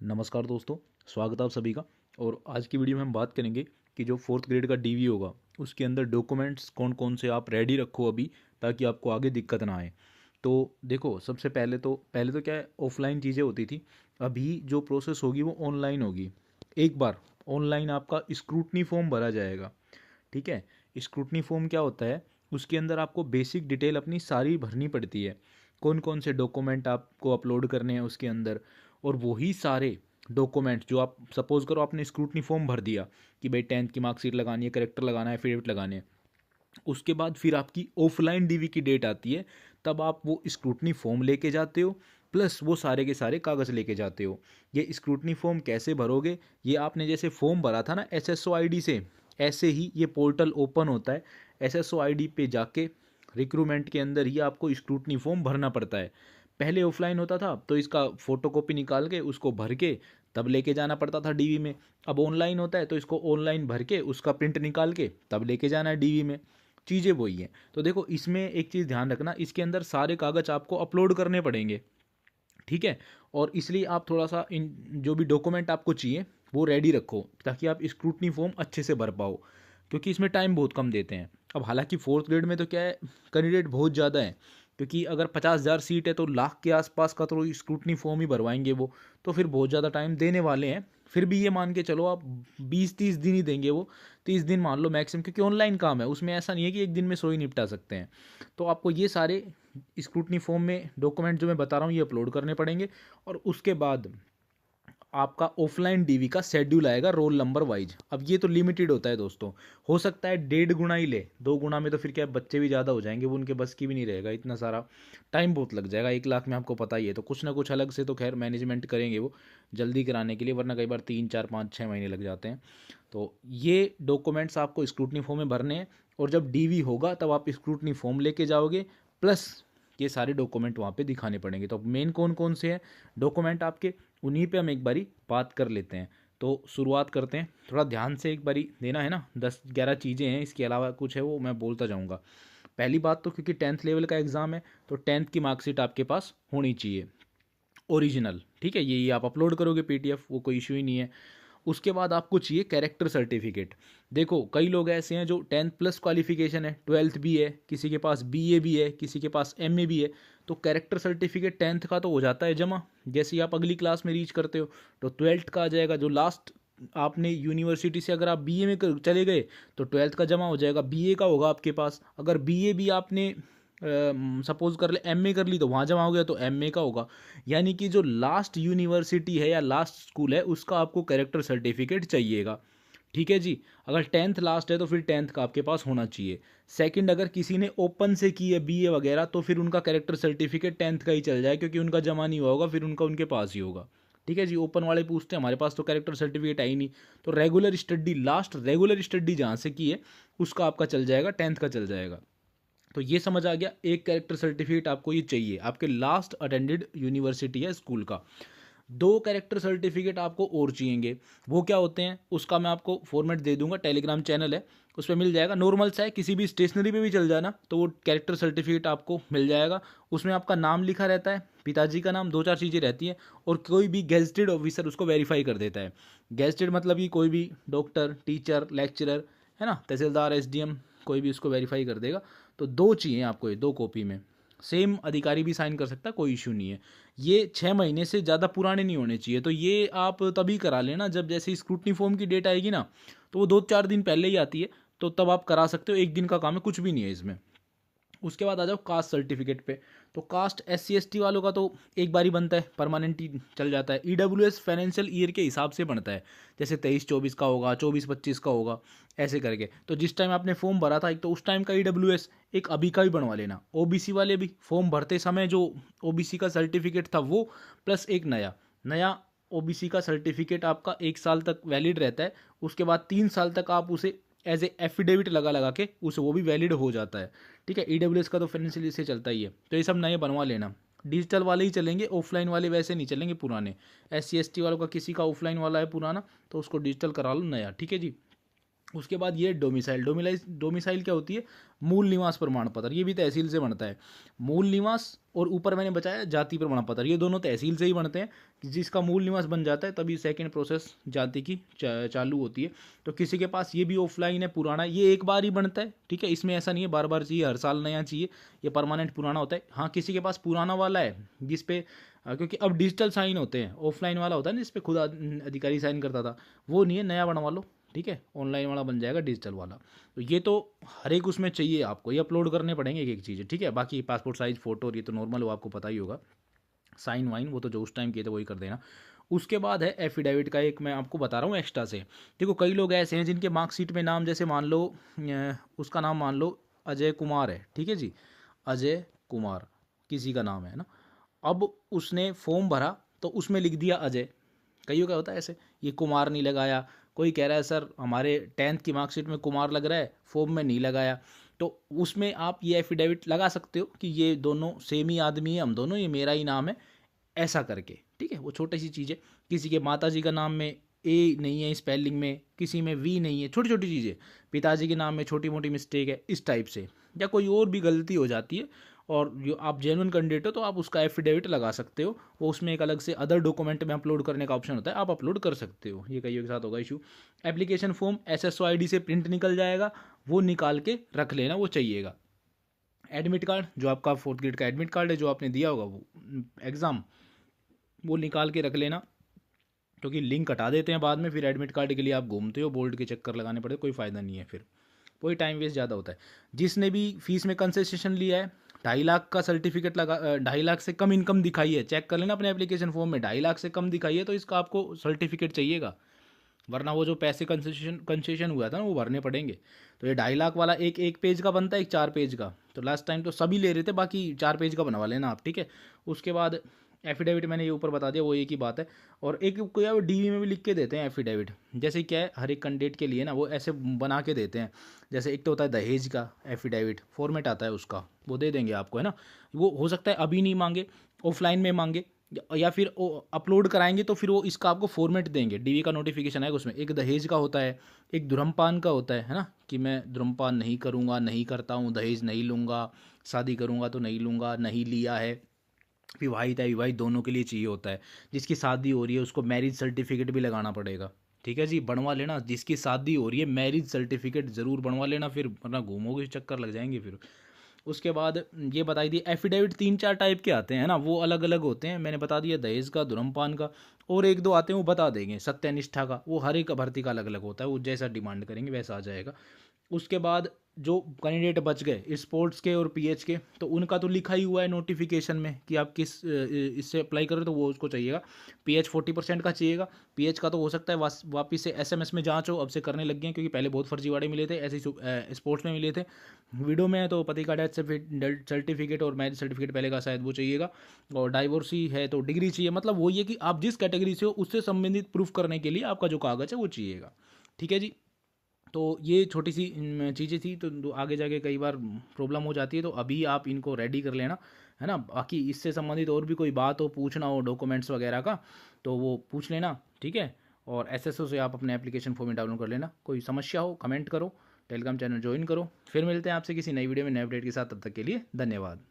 नमस्कार दोस्तों, स्वागत है आप सभी का। और आज की वीडियो में हम बात करेंगे कि जो फोर्थ ग्रेड का डीवी होगा उसके अंदर डॉक्यूमेंट्स कौन कौन से आप रेडी रखो अभी, ताकि आपको आगे दिक्कत ना आए। तो देखो, सबसे पहले तो क्या है, ऑफलाइन चीज़ें होती थी। अभी जो प्रोसेस होगी वो ऑनलाइन होगी। एक बार ऑनलाइन आपका स्क्रूटनी फॉर्म भरा जाएगा। ठीक है। स्क्रूटनी फॉर्म क्या होता है, उसके अंदर आपको बेसिक डिटेल अपनी सारी भरनी पड़ती है, कौन कौन से डॉक्यूमेंट आपको अपलोड करने हैं उसके अंदर। और वही सारे डॉक्यूमेंट जो आप सपोज करो आपने स्क्रूटनी फॉर्म भर दिया कि भाई 10th की मार्कशीट लगानी है, करेक्टर लगाना है, एफिडेविट लगाने हैं। उसके बाद फिर आपकी ऑफलाइन डीवी की डेट आती है, तब आप वो स्क्रूटनी फॉर्म लेके जाते हो, प्लस वो सारे के सारे कागज़ लेके जाते हो। ये स्क्रूटनी फॉर्म कैसे भरोगे, ये आपने जैसे फॉर्म भरा था ना एसएसओ आईडी से, ऐसे ही ये पोर्टल ओपन होता है। एसएसओ आईडी पे जाके रिक्रूटमेंट के अंदर ही आपको स्क्रूटनी फॉर्म भरना पड़ता है। पहले ऑफलाइन होता था तो इसका फोटोकॉपी निकाल के उसको भर के तब लेके जाना पड़ता था डीवी में। अब ऑनलाइन होता है तो इसको ऑनलाइन भर के उसका प्रिंट निकाल के तब लेके जाना है डीवी में। चीज़ें वही हैं। तो देखो, इसमें एक चीज़ ध्यान रखना, इसके अंदर सारे कागज़ आपको अपलोड करने पड़ेंगे। ठीक है। और इसलिए आप थोड़ा सा इन जो भी डॉक्यूमेंट आपको चाहिए वो रेडी रखो, ताकि आप स्क्रूटनी फॉर्म अच्छे से भर पाओ, क्योंकि इसमें टाइम बहुत कम देते हैं। अब हालांकि फोर्थ ग्रेड में तो क्या है, कैंडिडेट बहुत ज़्यादा है, क्योंकि अगर 50,000 सीट है तो लाख के आसपास का तो स्क्रूटनी फॉर्म ही भरवाएंगे वो, तो फिर बहुत ज़्यादा टाइम देने वाले हैं। फिर भी ये मान के चलो आप 20-30 दिन ही देंगे वो, 30 दिन मान लो मैक्सिमम, क्योंकि ऑनलाइन काम है, उसमें ऐसा नहीं है कि एक दिन में सो ही निपटा सकते हैं। तो आपको ये सारे स्क्रूटनी फॉर्म में डॉक्यूमेंट जो मैं बता रहा हूँ ये अपलोड करने पड़ेंगे। और उसके बाद आपका ऑफलाइन डीवी का शेड्यूल आएगा रोल नंबर वाइज। अब ये तो लिमिटेड होता है दोस्तों, हो सकता है 1.5 गुना ही ले, 2 गुना में तो फिर क्या है, बच्चे भी ज़्यादा हो जाएंगे, वो उनके बस की भी नहीं रहेगा, इतना सारा टाइम बहुत लग जाएगा। 1 लाख में आपको पता ही है, तो कुछ ना कुछ अलग से तो खैर मैनेजमेंट करेंगे वो जल्दी कराने के लिए, वरना कई बार 3, 4, 5, 6 महीने लग जाते हैं। तो ये डॉक्यूमेंट्स आपको स्क्रूटनी फॉर्म में भरने हैं, और जब डीवी होगा तब आप स्क्रूटनी फॉर्म लेके जाओगे, प्लस ये सारे डॉक्यूमेंट वहाँ पे दिखाने पड़ेंगे। तो मेन कौन कौन से हैं डॉक्यूमेंट आपके, उन्हीं पे हम एक बारी बात कर लेते हैं। तो शुरुआत करते हैं, थोड़ा ध्यान से एक बारी देना है ना, 10-11 चीज़ें हैं, इसके अलावा कुछ है वो मैं बोलता जाऊँगा। पहली बात तो, क्योंकि 10th लेवल का एग्ज़ाम है तो 10th की मार्कशीट आपके पास होनी चाहिए, ओरिजिनल। ठीक है, यही आप अपलोड करोगे पीडीएफ, वो कोई इशू ही नहीं है। उसके बाद आपको चाहिए कैरेक्टर सर्टिफिकेट। देखो, कई लोग ऐसे हैं जो 10th प्लस क्वालिफिकेशन है, 12th भी है, किसी के पास बीए भी है, किसी के पास एमए भी है। तो कैरेक्टर सर्टिफिकेट 10th का तो हो जाता है जमा, जैसे ही आप अगली क्लास में रीच करते हो तो 12th का आ जाएगा। जो लास्ट आपने यूनिवर्सिटी से अगर आप बीए में चले गए तो 12th का जमा हो जाएगा, बीए का होगा आपके पास। अगर बीए भी आपने सपोज कर ले एमए कर ली तो वहाँ जमा हो गया तो एमए का होगा। यानी कि जो लास्ट यूनिवर्सिटी है या लास्ट स्कूल है उसका आपको कैरेक्टर सर्टिफिकेट चाहिएगा। ठीक है जी। अगर 10th लास्ट है तो फिर 10th का आपके पास होना चाहिए। सेकंड, अगर किसी ने ओपन से की है बीए वगैरह तो फिर उनका कैरेक्टर सर्टिफिकेट 10th का ही चल जाए, क्योंकि उनका जमा नहीं हुआ होगा, फिर उनका उनके पास ही होगा। ठीक है जी। ओपन वाले पूछते हैं हमारे पास तो कैरेक्टर सर्टिफिकेट है ही नहीं, तो regular study, last regular study जहाँ से की है उसका आपका चल जाएगा, 10th का चल जाएगा। तो ये समझ आ गया, एक कैरेक्टर सर्टिफिकेट आपको ये चाहिए, आपके लास्ट अटेंडेड यूनिवर्सिटी है स्कूल का। 2 कैरेक्टर सर्टिफिकेट आपको और चाहिएंगे। वो क्या होते हैं उसका मैं आपको फॉर्मेट दे दूंगा, टेलीग्राम चैनल है उस पर मिल जाएगा। नॉर्मल सा है, किसी भी स्टेशनरी पे भी चल जाना तो वो कैरेक्टर सर्टिफिकेट आपको मिल जाएगा। उसमें आपका नाम लिखा रहता है, पिताजी का नाम, 2-4 चीज़ें रहती हैं, और कोई भी गेजेटेड ऑफिसर उसको वेरीफाई कर देता है। गेजेटेड मतलब कि कोई भी डॉक्टर, टीचर, लेक्चरर, है ना, तहसीलदार, एसडीएम, कोई भी उसको वेरीफाई कर देगा। तो 2 चाहिए आपको, ये 2 कॉपी में। सेम अधिकारी भी साइन कर सकता है, कोई इशू नहीं है। ये 6 महीने से ज़्यादा पुराने नहीं होने चाहिए। तो ये आप तभी करा लेना जब जैसे स्क्रूटनी फॉर्म की डेट आएगी ना, तो वो 2-4 दिन पहले ही आती है, तो तब आप करा सकते हो, एक दिन का काम है, कुछ भी नहीं है इसमें। उसके बाद आ जाओ कास्ट सर्टिफिकेट पे। तो कास्ट SC ST वालों का तो एक बार ही बनता है, परमानेंट ही चल जाता है। EWS फाइनेंशियल ईयर के हिसाब से बनता है, जैसे 23-24 का होगा, 24-25 का होगा, ऐसे करके। तो जिस टाइम आपने फॉर्म भरा था एक तो उस टाइम का EWS, एक अभी का भी बनवा लेना। OBC वाले भी फॉर्म भरते समय जो OBC का सर्टिफिकेट था वो, प्लस एक नया नया OBC का सर्टिफिकेट आपका 1 साल तक वैलिड रहता है। उसके बाद 3 साल तक आप उसे एज ए एफिडेविट लगा लगा के उसे वो भी वैलिड हो जाता है। ठीक है। EWS का तो फाइनेंशियल से चलता ही है, तो ये सब नए बनवा लेना। डिजिटल वाले ही चलेंगे, ऑफलाइन वाले वैसे नहीं चलेंगे पुराने। SC ST वालों का किसी का ऑफलाइन वाला है पुराना तो उसको डिजिटल करा लो नया। ठीक है जी। उसके बाद ये डोमिसाइल क्या होती है? मूल निवास प्रमाण पत्र, ये भी तहसील से बनता है। मूल निवास और ऊपर मैंने बताया जाति प्रमाण पत्र, ये दोनों तहसील से ही बनते हैं। जिसका मूल निवास बन जाता है तभी सेकंड प्रोसेस जाति की चालू होती है। तो किसी के पास ये भी ऑफलाइन है पुराना, ये एक बार ही बनता है, ठीक है, इसमें ऐसा नहीं है बार बार चाहिए, हर साल नया चाहिए, ये परमानेंट पुराना होता है। हाँ, किसी के पास पुराना वाला है जिस पे क्योंकि अब डिजिटल साइन होते हैं, ऑफलाइन वाला होता है ना जिस पे खुद अधिकारी साइन करता था, वो नहीं है, नया बनवा लो, ठीक है, ऑनलाइन वाला बन जाएगा डिजिटल वाला। तो ये तो हर एक उसमें चाहिए आपको, ये अपलोड करने पड़ेंगे एक एक चीज़, ठीक है। बाकी पासपोर्ट साइज फोटो और ये तो नॉर्मल हो, आपको पता ही होगा। साइन वाइन वो तो जो उस टाइम किए थे वही कर देना। उसके बाद है एफिडेविट का, एक मैं आपको बता रहा हूँ एक्स्ट्रा से। देखो कई लोग ऐसे हैं जिनके मार्कशीट में नाम, जैसे मान लो उसका नाम मान लो अजय कुमार है, ठीक है जी, अजय कुमार किसी का नाम है ना। अब उसने फॉर्म भरा तो उसमें लिख दिया अजय, कईयों का होता है ऐसे, ये कुमार नहीं लगाया। कोई कह रहा है सर हमारे 10th की मार्कशीट में कुमार लग रहा है, फॉर्म में नहीं लगाया, तो उसमें आप ये एफिडेविट लगा सकते हो कि ये दोनों सेम ही आदमी है, हम दोनों, ये मेरा ही नाम है, ऐसा करके, ठीक है। वो छोटी सी चीज़ है। किसी के माता जी का नाम में ए नहीं है स्पेलिंग में, किसी में वी नहीं है, छोटी छोटी चीज़ें, पिताजी के नाम में छोटी मोटी मिस्टेक है, इस टाइप से, या कोई और भी गलती हो जाती है और जो आप जेन्युइन कैंडिडेट हो तो आप उसका एफिडेविट लगा सकते हो। वो उसमें एक अलग से अदर डॉक्यूमेंट में अपलोड करने का ऑप्शन होता है, आप अपलोड कर सकते हो। ये कईयों के साथ होगा issue. Application form SSO ID से प्रिंट निकल जाएगा, वो निकाल के रख लेना, वो चाहिएगा। एडमिट कार्ड, जो आपका 4th ग्रेड का एडमिट कार्ड है जो आपने दिया होगा वो एग्ज़ाम, वो निकाल के रख लेना, क्योंकि लिंक हटा देते हैं बाद में, फिर एडमिट कार्ड के लिए आप घूमते हो, बोर्ड के चक्कर लगाने पड़ते, कोई फ़ायदा नहीं है, फिर कोई टाइम वेस्ट ज़्यादा होता है। जिसने भी फीस में कंसेशन लिया है, 2.5 लाख का सर्टिफिकेट लगा, 2.5 लाख से कम इनकम दिखाई है, चेक कर लेना अपने एप्लीकेशन फॉर्म में, 2.5 लाख से कम दिखाई है तो इसका आपको सर्टिफिकेट चाहिएगा, वरना वो जो पैसे कंसेशन हुआ था ना वो भरने पड़ेंगे। तो ये 2.5 लाख वाला एक एक पेज का बनता है, एक 4 पेज का, तो लास्ट टाइम तो सभी ले रहे थे, बाकी 4 पेज का बनवा लेना आप, ठीक है। उसके बाद एफिडेविट मैंने ये ऊपर बता दिया, वो एक ही बात है। और एक कोई अब DV में भी लिख के देते हैं एफिडेविट, जैसे क्या है हर एक कैंडिडेट के लिए ना वो ऐसे बना के देते हैं। जैसे एक तो होता है दहेज का एफिडेविट, फॉर्मेट आता है उसका, वो दे देंगे आपको, है ना। वो हो सकता है अभी नहीं मांगे, ऑफलाइन में मांगे, या फिर अपलोड कराएंगे तो फिर वो इसका आपको फॉर्मेट देंगे। DV का नोटिफिकेशन आएगा, उसमें एक दहेज का होता है, एक धूम्रपान का होता है ना, कि मैं धूम्रपान नहीं करूँगा, नहीं करता हूँ, दहेज नहीं लूँगा, शादी करूँगा तो नहीं लूँगा, नहीं लिया है। विवाहित है विवाहित दोनों के लिए चाहिए होता है। जिसकी शादी हो रही है उसको मैरिज सर्टिफिकेट भी लगाना पड़ेगा, ठीक है जी, बनवा लेना। जिसकी शादी हो रही है मैरिज सर्टिफिकेट ज़रूर बनवा लेना, फिर वरना घूमोगे चक्कर लग जाएंगे फिर। उसके बाद ये बताई दी एफिडेविट 3-4 टाइप के आते हैं ना, वो अलग अलग होते हैं, मैंने बता दिया दहेज का, धूम्रपान का, और एक दो आते हैं वो बता देंगे, सत्यनिष्ठा का, वो हर एक भर्ती का अलग अलग होता है, वो जैसा डिमांड करेंगे वैसा आ जाएगा। उसके बाद जो कैंडिडेट बच गए स्पोर्ट्स के और PH के, तो उनका तो लिखा ही हुआ है नोटिफिकेशन में कि आप किस इससे अप्लाई करो, तो वो उसको चाहिएगा। PH 40% का चाहिएगा। PH का तो हो सकता है वापिस से SMS में जांच हो, अब से करने लग गए हैं, क्योंकि पहले बहुत फर्जीवाड़े मिले थे ऐसे स्पोर्ट्स में मिले थे। वीडियो में है तो पति का डेथ सर्टिफिकेट और मैरिज सर्टिफिकेट पहले का शायद वो चाहिएगा, और डाइवोर्सी है तो डिग्री चाहिए। मतलब वो ये कि आप जिस कैटेगरी से हो उससे संबंधित प्रूफ करने के लिए आपका जो कागज़ है वो चाहिएगा, ठीक है जी। तो ये छोटी सी चीज़ें थी, तो आगे जाके कई बार प्रॉब्लम हो जाती है, तो अभी आप इनको रेडी कर लेना, है ना। बाकी इससे संबंधित और भी कोई बात हो, पूछना हो डॉक्यूमेंट्स वगैरह का, तो वो पूछ लेना, ठीक है। और SSO से आप अपने एप्लीकेशन फॉर्म में डाउनलोड कर लेना। कोई समस्या हो कमेंट करो, टेलीग्राम चैनल ज्वाइन करो। फिर मिलते हैं आपसे किसी नई वीडियो में नए अपडेट के साथ, तब तक के लिए धन्यवाद।